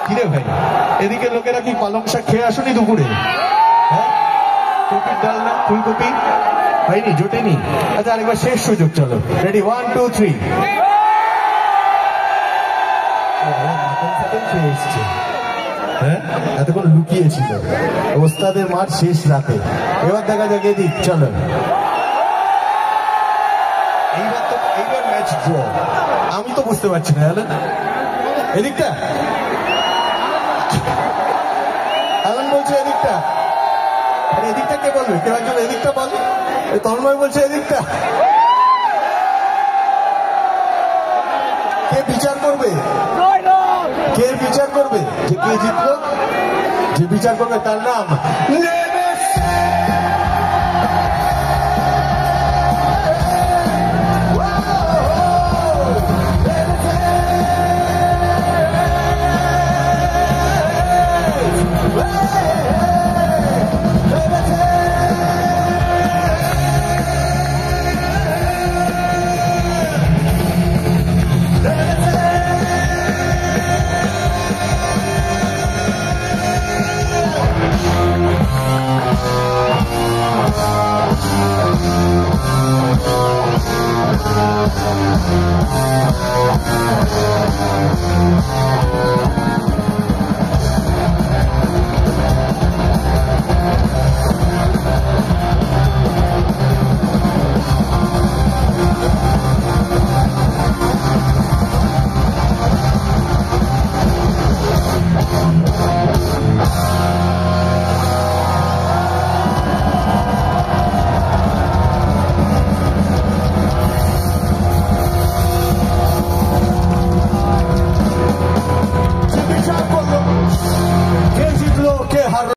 কিরে ভাই, এদিকে লোকেরা কি পালং শাক খেয়ে আসুনি দুপুরে? হ্যাঁ, কপির ডাল না, ফুলকপি হয়নি, জোটেনি। আচ্ছা, আরেকবার শেষ সুযোগ, চলো রেডি, 1 2 3। খেয়ে এসছে, হ্যাঁ, এতক্ষণ লুকিয়েছিল। ওস্তাদের মাঠ শেষ রাতে, এবার দেখা যাক এদিক, চলো। এইবার ম্যাচ ড্র। আমি তো বুঝতে পারছি না, এদিকটা অ্যালান বলছে এদিকটা, আরে এদিকটা কে বলবে? কেউ একজন এদিকটা বল। তন্ময় বলছে এদিকটা। কে বিচার করবে? কে বিচার করবে যে কে জিতলো? যে বিচার করবে তার নাম Nemesis.